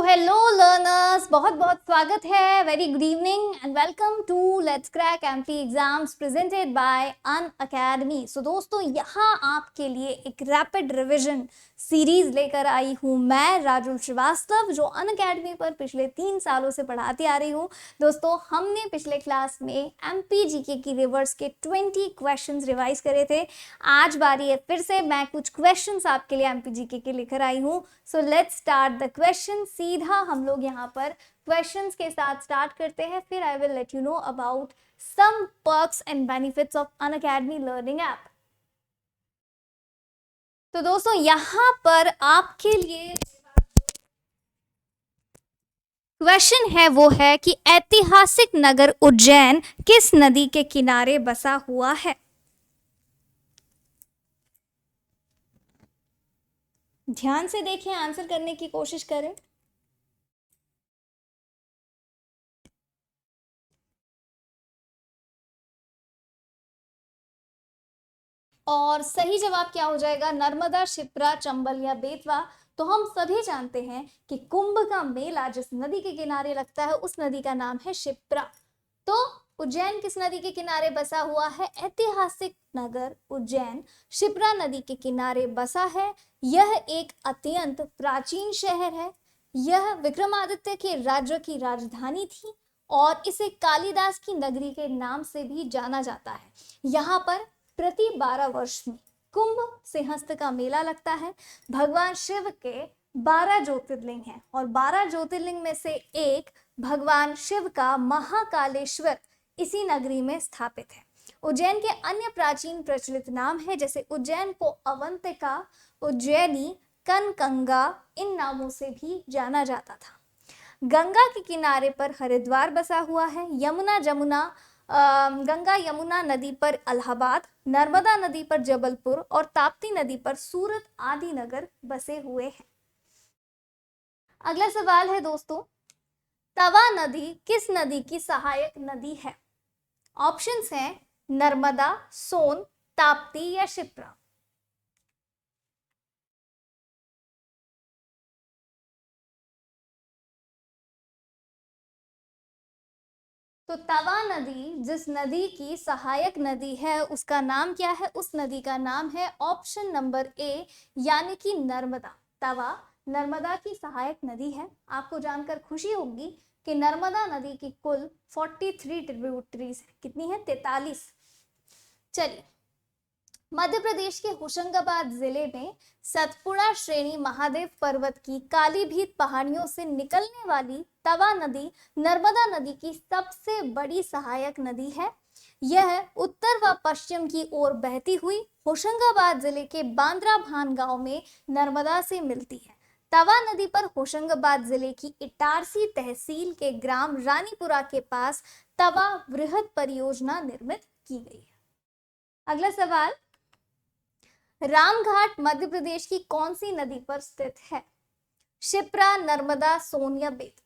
Hello learners, बहुत बहुत स्वागत है। Very good evening and welcome to let's crack MP exams presented by Unacademy. So दोस्तों, यहाँ आपके लिए एक रैपिड रिवीजन सीरीज लेकर आई हूँ मैं राजुल श्रीवास्तव, जो अन अकेडमी पर पिछले 3 सालों से पढ़ाती आ रही हूँ। दोस्तों, हमने पिछले क्लास में एमपी जीके की रिवर्स के 20 क्वेश्चंस रिवाइज करे थे। आज बारी है फिर से, मैं कुछ क्वेश्चंस आपके लिए एमपी जीके के लेकर आई हूँ। So let's start the question. सीधा हम लोग यहाँ पर क्वेश्चंस के साथ स्टार्ट करते हैं, फिर I will let you know about some perks and benefits of Unacademy learning app. तो दोस्तों, यहाँ पर आपके लिए क्वेश्चन है वो है कि ऐतिहासिक नगर उज्जैन किस नदी के किनारे बसा हुआ है। ध्यान से देखें, आंसर करने की कोशिश करें। और सही जवाब क्या हो जाएगा? नर्मदा, शिप्रा, चंबल या बेतवा। तो हम सभी जानते हैं कि कुंभ का मेला जिस नदी के किनारे लगता है उस नदी का नाम है शिप्रा। तो उज्जैन किस नदी के किनारे बसा हुआ है? ऐतिहासिक नगर उज्जैन शिप्रा नदी के किनारे बसा है। यह एक अत्यंत प्राचीन शहर है। यह विक्रमादित्य के राज्य की राजधानी थी और इसे कालिदास की नगरी के नाम से भी जाना जाता है। यहाँ पर प्रति 12 वर्ष में कुंभ सिंहस्थ का मेला लगता है। भगवान शिव के 12 ज्योतिर्लिंग हैं और 12 ज्योतिर्लिंग में से एक भगवान शिव का महाकालेश्वर इसी नगरी में स्थापित है। उज्जैन के अन्य प्राचीन प्रचलित नाम है, जैसे उज्जैन को अवंतिका, उज्जैनी, कनकंगा इन नामों से भी जाना जाता था। गंगा के किनारे पर हरिद्वार बसा हुआ है। गंगा यमुना नदी पर इलाहाबाद, नर्मदा नदी पर जबलपुर और ताप्ती नदी पर सूरत आदि नगर बसे हुए हैं। अगला सवाल है दोस्तों, तवा नदी किस नदी की सहायक नदी है? ऑप्शंस हैं नर्मदा, सोन, ताप्ती या शिप्रा। तो तवा नदी जिस नदी की सहायक नदी है उसका नाम क्या है? उस नदी का नाम है ऑप्शन नंबर ए, यानी कि नर्मदा। तवा नर्मदा की सहायक नदी है। आपको जानकर खुशी होगी कि नर्मदा नदी की कुल 43 ट्रिब्यूटरीज है। कितनी है? 43। चलिए, मध्य प्रदेश के होशंगाबाद जिले में सतपुड़ा श्रेणी महादेव पर्वत की कालीभीत पहाड़ियों से निकलने वाली तवा नदी नर्मदा नदी की सबसे बड़ी सहायक नदी है। यह उत्तर व पश्चिम की ओर बहती हुई होशंगाबाद जिले के बांद्रा भान गांव में नर्मदा से मिलती है। तवा नदी पर होशंगाबाद जिले की इटारसी तहसील के ग्राम रानीपुरा के पास तवा वृहद परियोजना निर्मित की गई है। अगला सवाल, रामघाट मध्य प्रदेश की कौन सी नदी पर स्थित है? शिप्रा, नर्मदा, सोन या बेतवा।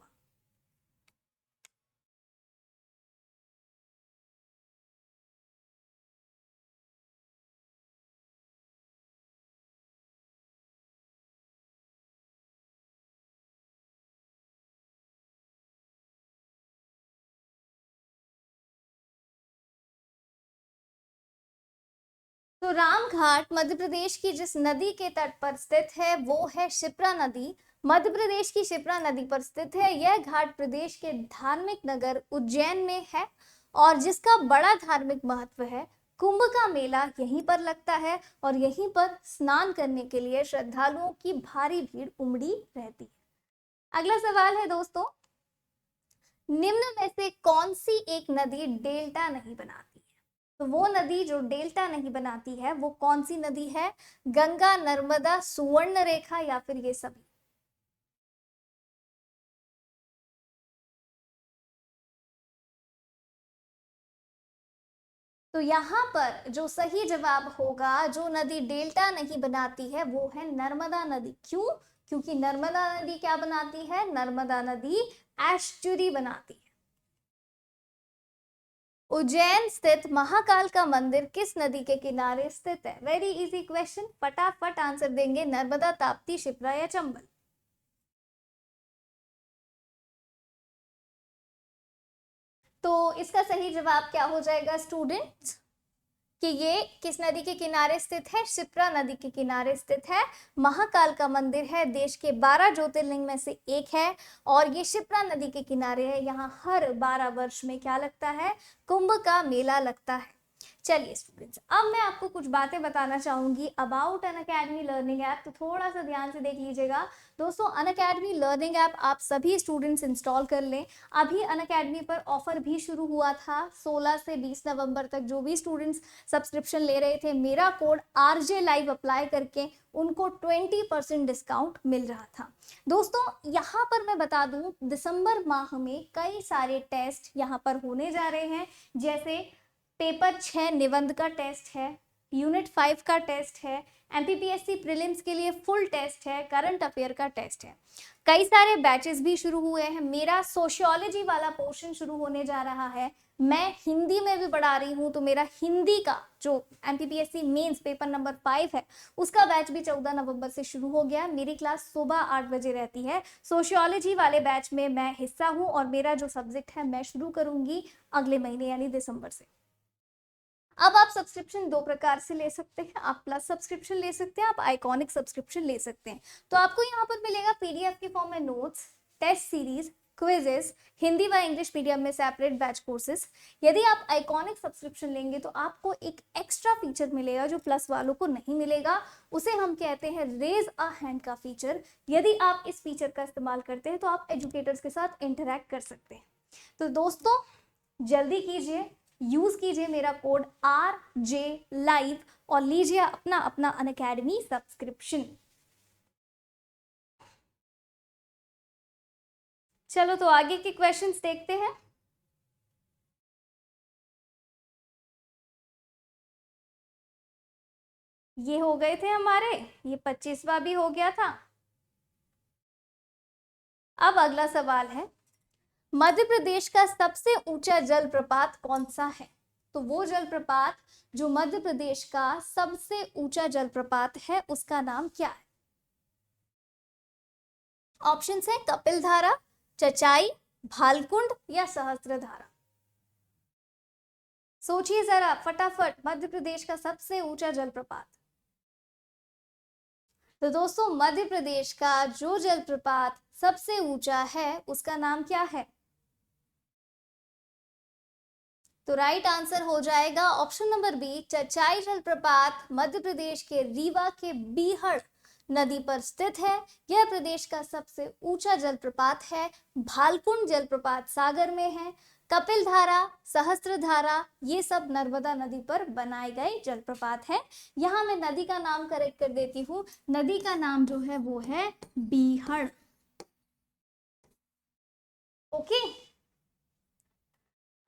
तो रामघाट मध्य प्रदेश की जिस नदी के तट पर स्थित है वो है शिप्रा नदी। मध्य प्रदेश की शिप्रा नदी पर स्थित है। यह घाट प्रदेश के धार्मिक नगर उज्जैन में है और जिसका बड़ा धार्मिक महत्व है। कुंभ का मेला यहीं पर लगता है और यहीं पर स्नान करने के लिए श्रद्धालुओं की भारी भीड़ उमड़ी रहती है। अगला सवाल है दोस्तों, निम्न में से कौन सी एक नदी डेल्टा नहीं बनाती है? तो वो नदी जो डेल्टा नहीं बनाती है वो कौन सी नदी है? गंगा, नर्मदा, सुवर्ण रेखा या फिर ये सभी? तो यहाँ पर जो सही जवाब होगा, जो नदी डेल्टा नहीं बनाती है वो है नर्मदा नदी। क्यों? क्योंकि नर्मदा नदी क्या बनाती है? नर्मदा नदी एस्चुरी बनाती है। उज्जैन स्थित महाकाल का मंदिर किस नदी के किनारे स्थित है? वेरी इजी क्वेश्चन, फटाफट आंसर देंगे। नर्मदा, ताप्ती, शिप्रा या चंबल? तो इसका सही जवाब क्या हो जाएगा स्टूडेंट्स कि ये किस नदी के किनारे स्थित है? शिप्रा नदी के किनारे स्थित है। महाकाल का मंदिर है, देश के 12 ज्योतिर्लिंग में से एक है और ये शिप्रा नदी के किनारे है। यहाँ हर 12 वर्ष में क्या लगता है? कुंभ का मेला लगता है। चलिए स्टूडेंट्स, अब मैं आपको कुछ बातें बताना चाहूंगी अबाउट अनअकैडमी लर्निंग ऐप, तो थोड़ा सा ध्यान से देख लीजिएगा। दोस्तों, अनअकैडमी लर्निंग ऐप आप सभी स्टूडेंट्स इंस्टॉल कर लें। अभी अनअकैडमी पर ऑफर भी शुरू हुआ था 16 से 20 नवंबर तक। जो भी स्टूडेंट्स सब्सक्रिप्शन ले रहे थे, मेरा कोड RJ लाइव अप्लाई करके उनको 20% डिस्काउंट मिल रहा था। दोस्तों, यहाँ पर मैं बता दूं, दिसंबर माह में कई सारे टेस्ट यहाँ पर होने जा रहे हैं। जैसे पेपर 6 निबंध का टेस्ट है, यूनिट 5 का टेस्ट है, MPPSC प्रीलिम्स के लिए फुल टेस्ट है, करंट अफेयर का टेस्ट है। कई सारे बैचेस भी शुरू हुए हैं। मेरा सोशियोलॉजी वाला पोर्शन शुरू होने जा रहा है। मैं हिंदी में भी पढ़ा रही हूँ, तो मेरा हिंदी का जो MPPSC मेंस पेपर नंबर 5 है, उसका बैच भी 14 नवंबर से शुरू हो गया। मेरी क्लास सुबह 8 बजे रहती है। सोशियोलॉजी वाले बैच में मैं हिस्सा हूँ और मेरा जो सब्जेक्ट है मैं शुरू करूंगी अगले महीने यानी दिसंबर से। अब आप सब्सक्रिप्शन दो प्रकार से ले सकते हैं। आप प्लस सब्सक्रिप्शन ले सकते हैं, आप आइकॉनिक सब्सक्रिप्शन ले सकते हैं। तो आपको यहाँ पर मिलेगा PDF के फॉर्म में notes, test series, quizzes, Hindi व इंग्लिश मीडियम में सेपरेट बैच कोर्सेज। यदि आप आइकॉनिक सब्सक्रिप्शन लेंगे तो आपको एक एक्स्ट्रा फीचर मिलेगा जो प्लस वालों को नहीं मिलेगा। उसे हम कहते हैं रेज अ हैंड का फीचर। यदि आप इस फीचर का इस्तेमाल करते हैं तो आप एजुकेटर्स के साथ इंटरैक्ट कर सकते हैं। तो दोस्तों, जल्दी कीजिए, यूज कीजिए मेरा कोड RJ लाइव और लीजिए अपना अपना अनअकैडमी सब्सक्रिप्शन। चलो तो आगे के क्वेश्चंस देखते हैं। ये हो गए थे हमारे, ये 25वां भी हो गया था। अब अगला सवाल है, मध्य प्रदेश का सबसे ऊंचा जलप्रपात कौन सा है? तो वो जलप्रपात जो मध्य प्रदेश का सबसे ऊंचा जलप्रपात है उसका नाम क्या है? ऑप्शंस है कपिल धारा, चचाई, भालकुंड या सहस्त्रधारा। सोचिए जरा फटाफट, मध्य प्रदेश का सबसे ऊंचा जलप्रपात। तो दोस्तों, मध्य प्रदेश का जो जलप्रपात सबसे ऊंचा है उसका नाम क्या है? तो राइट आंसर हो जाएगा ऑप्शन नंबर बी, चचाई जलप्रपात मध्य प्रदेश के रीवा के बीहड़ नदी पर स्थित है। यह प्रदेश का सबसे ऊंचा जलप्रपात है। भालकुंड जलप्रपात सागर में है। कपिल धारा, सहस्त्रधारा, ये सब नर्मदा नदी पर बनाए गए जलप्रपात है। यहाँ मैं नदी का नाम करेक्ट कर देती हूँ। नदी का नाम जो है वो है बीहड़। ओके,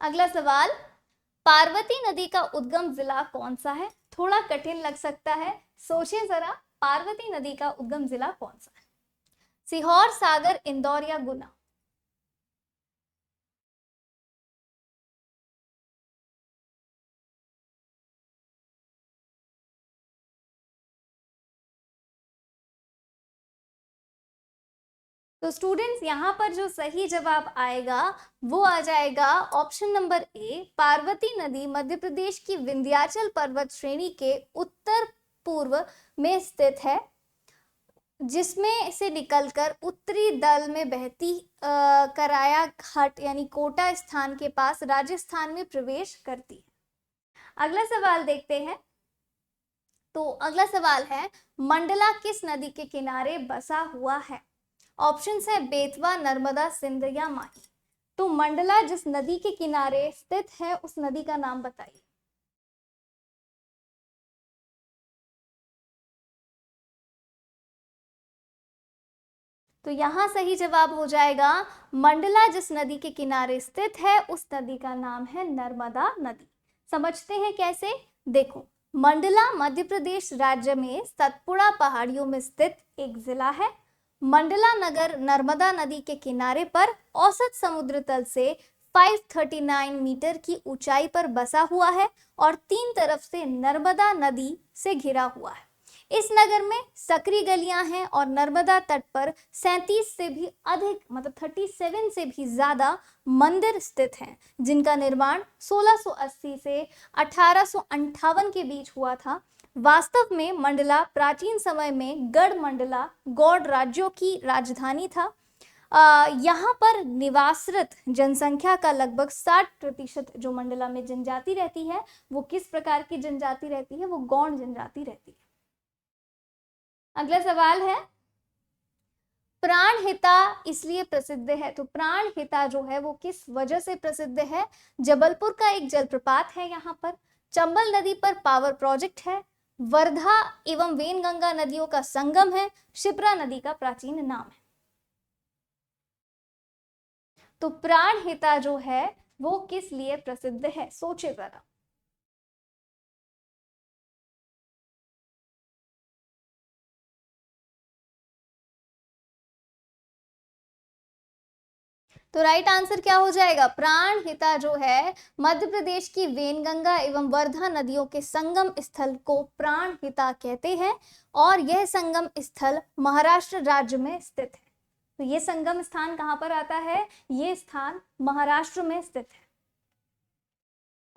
अगला सवाल, पार्वती नदी का उद्गम जिला कौन सा है? थोड़ा कठिन लग सकता है, सोचिए जरा, पार्वती नदी का उद्गम जिला कौन सा है? सीहोर, सागर, इंदौर या गुना? तो स्टूडेंट्स, यहाँ पर जो सही जवाब आएगा वो आ जाएगा ऑप्शन नंबर ए, पार्वती नदी मध्य प्रदेश की विंध्याचल पर्वत श्रेणी के उत्तर पूर्व में स्थित है, जिसमें से निकलकर उत्तरी दल में बहती कराया घाट यानी कोटा स्थान के पास राजस्थान में प्रवेश करती है। अगला सवाल देखते हैं। तो अगला सवाल है, मंडला किस नदी के किनारे बसा हुआ है? ऑप्शंस है बेतवा, नर्मदा, सिंध या माही। तो मंडला जिस नदी के किनारे स्थित है उस नदी का नाम बताइए। तो यहाँ सही जवाब हो जाएगा, मंडला जिस नदी के किनारे स्थित है उस नदी का नाम है नर्मदा नदी। समझते हैं कैसे? देखो, मंडला मध्य प्रदेश राज्य में सतपुड़ा पहाड़ियों में स्थित एक जिला है। मंडला नगर नर्मदा नदी के किनारे पर औसत समुद्र तल से 539 मीटर की ऊंचाई पर बसा हुआ है और तीन तरफ से नर्मदा नदी से घिरा हुआ है। इस नगर में सकरी गलियां हैं और नर्मदा तट पर 37 से भी अधिक मतलब 37 से भी ज्यादा मंदिर स्थित हैं, जिनका निर्माण 1680 से 1858 के बीच हुआ था। वास्तव में मंडला प्राचीन समय में गढ़ मंडला गौड़ राज्यों की राजधानी था। यहाँ पर निवासरत जनसंख्या का लगभग 60% जो मंडला में जनजाति रहती है, वो किस प्रकार की जनजाति रहती है? वो गौड़ जनजाति रहती है। अगला सवाल है, प्राणहिता इसलिए प्रसिद्ध है, तो प्राणहिता जो है वो किस वजह से प्रसिद्ध है? जबलपुर का एक जलप्रपात है यहाँ पर, चंबल नदी पर पावर प्रोजेक्ट है, वर्धा एवं वेनगंगा नदियों का संगम है, शिप्रा नदी का प्राचीन नाम है। तो प्राणहिता जो है वो किस लिए प्रसिद्ध है? सोचिए जरा। तो राइट आंसर क्या हो जाएगा? प्राणहिता जो है मध्य प्रदेश की वेनगंगा एवं वर्धा नदियों के संगम स्थल को प्राणहिता कहते हैं और यह संगम स्थल महाराष्ट्र राज्य में स्थित है। तो ये संगम स्थान कहां पर आता है? ये स्थान महाराष्ट्र में स्थित है।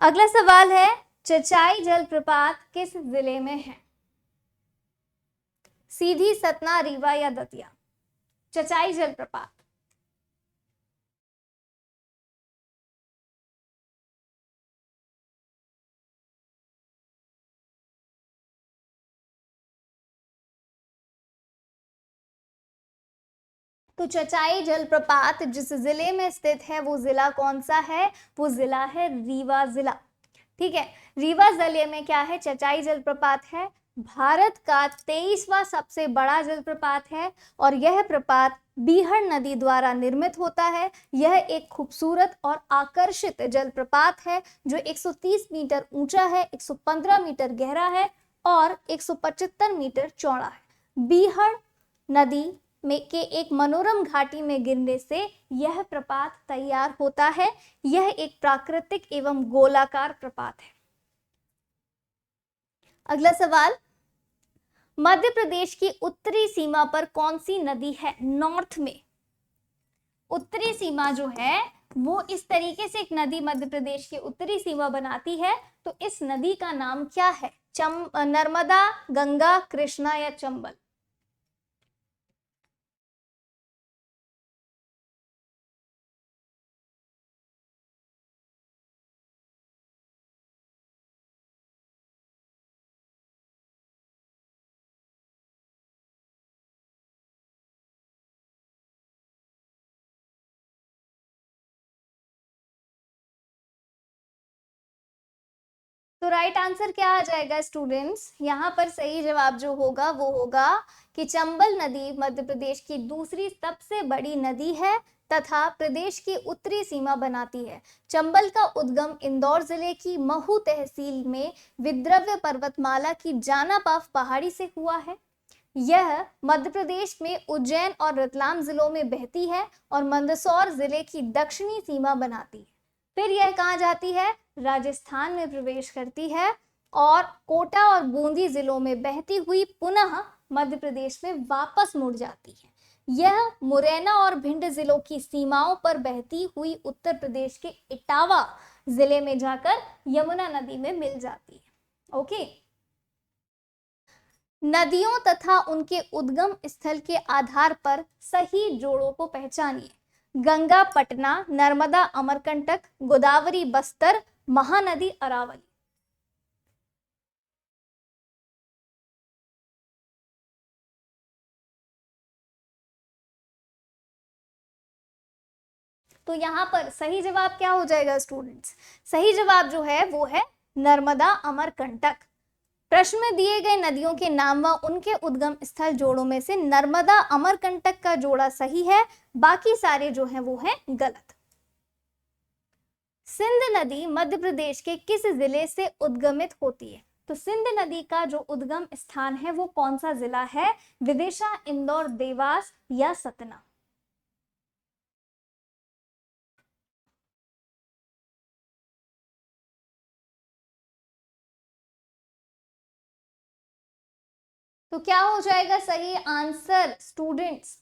अगला सवाल है, चचाई जलप्रपात किस जिले में है? सीधी, सतना, रीवा या दतिया? चचाई जलप्रपात। तो चचाई जलप्रपात जिस जिले में स्थित है वो जिला कौन सा है? वो जिला है रीवा जिला। ठीक है, रीवा जिले में क्या है? चचाई जलप्रपात है। भारत का 23वां सबसे बड़ा जलप्रपात है और यह प्रपात बीहड़ नदी द्वारा निर्मित होता है। यह एक खूबसूरत और आकर्षित जलप्रपात है जो 130 मीटर ऊंचा है, 115 मीटर गहरा है और 175 मीटर चौड़ा है। बीहड़ नदी में के एक मनोरम घाटी में गिरने से यह प्रपात तैयार होता है। यह एक प्राकृतिक एवं गोलाकार प्रपात है। अगला सवाल, मध्य प्रदेश की उत्तरी सीमा पर कौन सी नदी है? नॉर्थ में उत्तरी सीमा जो है वो इस तरीके से एक नदी मध्य प्रदेश की उत्तरी सीमा बनाती है, तो इस नदी का नाम क्या है? नर्मदा, गंगा, कृष्णा या चंबल? तो राइट आंसर क्या आ जाएगा स्टूडेंट्स? यहाँ पर सही जवाब जो होगा वो होगा कि चंबल नदी मध्य प्रदेश की दूसरी सबसे बड़ी नदी है तथा प्रदेश की उत्तरी सीमा बनाती है। चंबल का उद्गम इंदौर जिले की महू तहसील में विद्रव्य पर्वतमाला की जानापाव पहाड़ी से हुआ है। यह मध्य प्रदेश में उज्जैन और रतलाम जिलों में बहती है और मंदसौर जिले की दक्षिणी सीमा बनाती है। फिर यह कहाँ जाती है? राजस्थान में प्रवेश करती है और कोटा और बूंदी जिलों में बहती हुई पुनः मध्य प्रदेश में वापस मुड़ जाती है। यह मुरैना और भिंड जिलों की सीमाओं पर बहती हुई उत्तर प्रदेश के इटावा जिले में जाकर यमुना नदी में मिल जाती है। ओके, नदियों तथा उनके उद्गम स्थल के आधार पर सही जोड़ों को पहचानिए। गंगा पटना, नर्मदा अमरकंटक, गोदावरी बस्तर, महानदी अरावली। तो यहाँ पर सही जवाब क्या हो जाएगा स्टूडेंट्स? सही जवाब जो है वो है नर्मदा अमरकंटक। प्रश्न में दिए गए नदियों के नाम व उनके उद्गम स्थल जोड़ों में से नर्मदा अमरकंटक का जोड़ा सही है, बाकी सारे जो हैं वो हैं गलत। सिंध नदी मध्य प्रदेश के किस जिले से उद्गमित होती है? तो सिंध नदी का जो उद्गम स्थान है वो कौन सा जिला है? विदिशा, इंदौर, देवास या सतना? तो क्या हो जाएगा सही आंसर स्टूडेंट्स?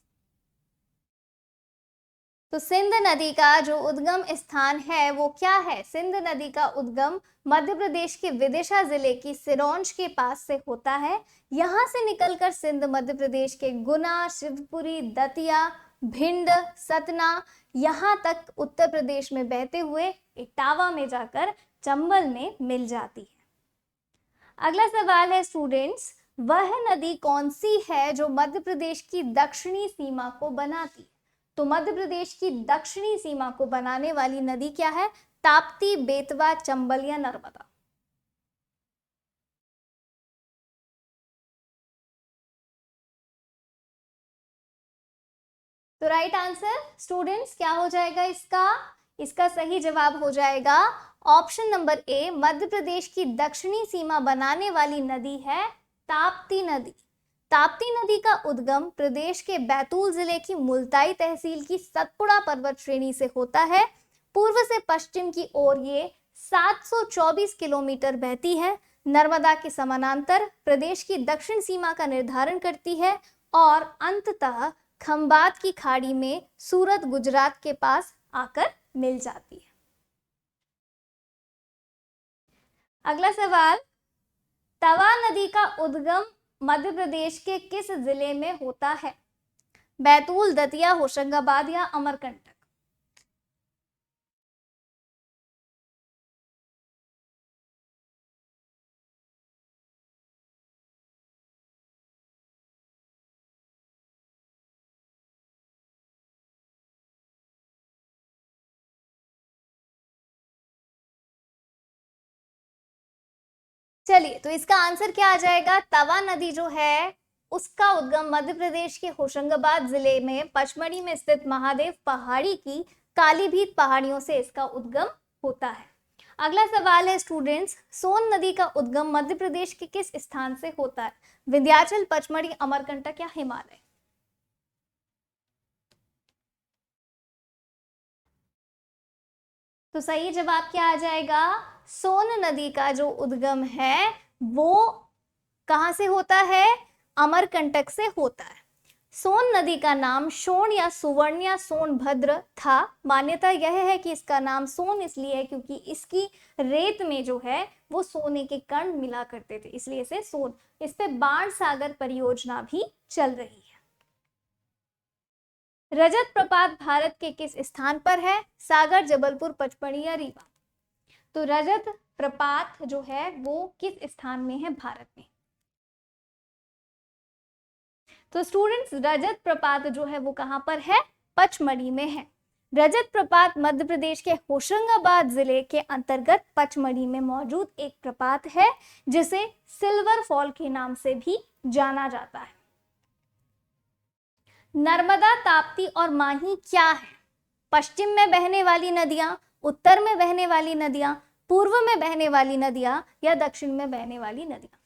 तो सिंध नदी का जो उद्गम स्थान है वो क्या है? सिंध नदी का उद्गम मध्य प्रदेश के विदिशा जिले की सिरोंज के पास से होता है। यहां से निकलकर सिंध मध्य प्रदेश के गुना, शिवपुरी, दतिया, भिंड, सतना यहां तक उत्तर प्रदेश में बहते हुए इटावा में जाकर चंबल में मिल जाती है। अगला सवाल है स्टूडेंट्स, वह नदी कौन सी है जो मध्य प्रदेश की दक्षिणी सीमा को बनाती है? तो मध्य प्रदेश की दक्षिणी सीमा को बनाने वाली नदी क्या है? ताप्ती, बेतवा, चंबल या नर्मदा? तो राइट आंसर स्टूडेंट्स क्या हो जाएगा इसका? इसका सही जवाब हो जाएगा option number A, Madhya Pradesh की दक्षिणी सीमा बनाने वाली नदी है ताप्ती नदी। ताप्ती नदी का उद्गम प्रदेश के बैतूल जिले की मुल्ताई तहसील की सतपुड़ा पर्वत श्रेणी से होता है। पूर्व से पश्चिम की ओर ये 724 किलोमीटर बहती है। नर्मदा के समानांतर प्रदेश की दक्षिण सीमा का निर्धारण करती है और अंततः खंबात की खाड़ी में सूरत गुजरात के पास आकर मिल जाती है। अगला सवाल, तवा नदी का उद्गम मध्य प्रदेश के किस जिले में होता है? बैतूल, दतिया, होशंगाबाद या अमरकंटक? चलिए, तो इसका आंसर क्या आ जाएगा? तवा नदी जो है उसका उद्गम मध्य प्रदेश के होशंगाबाद जिले में पचमढ़ी में स्थित महादेव पहाड़ी की कालीभीत पहाड़ियों से इसका उद्गम होता है। अगला सवाल है स्टूडेंट्स, सोन नदी का उद्गम मध्य प्रदेश के किस स्थान से होता है? विंध्याचल, पचमढ़ी, अमरकंटक या हिमालय? तो सही जवाब क्या आ जाएगा? सोन नदी का जो उद्गम है वो कहां से होता है? अमरकंटक से होता है। सोन नदी का नाम शोण या सुवर्ण या सोनभद्र था। मान्यता यह है कि इसका नाम सोन इसलिए है क्योंकि इसकी रेत में जो है वो सोने के कण मिला करते थे, इसलिए इसे सोन। इस पे बाण सागर परियोजना भी चल रही है। रजत प्रपात भारत के किस स्थान पर है? सागर, जबलपुर, पचमढ़ी या रीवा? तो रजत प्रपात जो है वो किस स्थान में है भारत में? तो स्टूडेंट्स रजत प्रपात जो है वो कहां पर है? पचमढ़ी में है। रजत प्रपात मध्य प्रदेश के होशंगाबाद जिले के अंतर्गत पचमढ़ी में मौजूद एक प्रपात है जिसे सिल्वर फॉल के नाम से भी जाना जाता है। नर्मदा, ताप्ती और माही क्या है? पश्चिम में बहने वाली नदियां, उत्तर में बहने वाली नदियां, पूर्व में बहने वाली नदियां या दक्षिण में बहने वाली नदियां?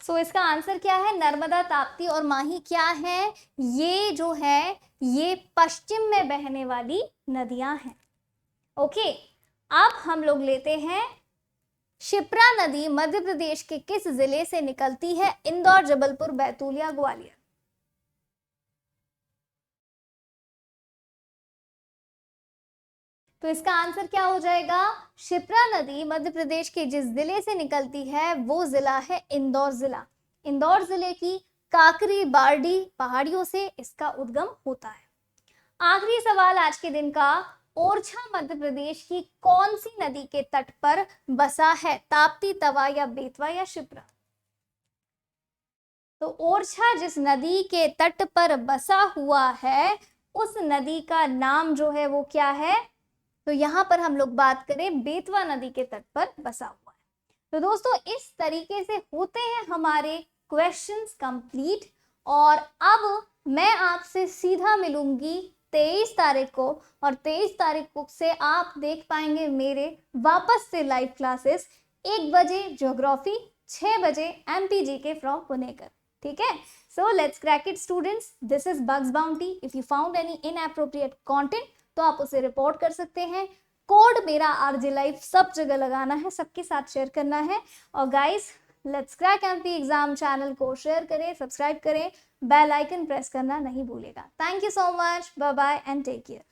सो इसका आंसर क्या है? नर्मदा, ताप्ती और माही क्या है? ये जो है ये पश्चिम में बहने वाली नदियां हैं। ओके, अब हम लोग लेते हैं शिप्रा नदी मध्य प्रदेश के किस जिले से निकलती है? इंदौर, जबलपुर, बैतूल या ग्वालियर? तो इसका आंसर क्या हो जाएगा? शिप्रा नदी मध्य प्रदेश के जिस जिले से निकलती है वो जिला है इंदौर जिला। इंदौर जिले की काकरी बारडी पहाड़ियों से इसका उद्गम होता है। आखिरी सवाल आज के दिन का, ओरछा मध्य प्रदेश की कौन सी नदी के तट पर बसा है? ताप्ती, तवा या बेतवा या शिप्रा? तो ओरछा जिस नदी के तट पर बसा हुआ है उस नदी का नाम जो है वो क्या है? तो यहां पर हम लोग बात करें बेतवा नदी के तट पर बसा हुआ है। तो दोस्तों इस तरीके से होते हैं हमारे क्वेश्चंस कंप्लीट। और अब मैं आपसे सीधा मिलूंगी 23 तारीख को, और 23 तारीख को से आप देख पाएंगे मेरे वापस से लाइव क्लासेस 1 बजे ज्योग्राफी, 6 बजे एमपीजीके फ्रॉम पुणेकर। ठीक है, so let's crack it students. This is bugs bounty. If you found any inappropriate content तो आप उसे रिपोर्ट कर सकते हैं कोड मेरा आरजे लाइफ सब जगह लगाना है, सबके साथ शेयर करना है। और guys, let's crack MP exam channel को शेयर करें, सब्सक्राइब करें, बेल आइकन प्रेस करना नहीं भूलेगा। Thank you so much, bye bye and take care.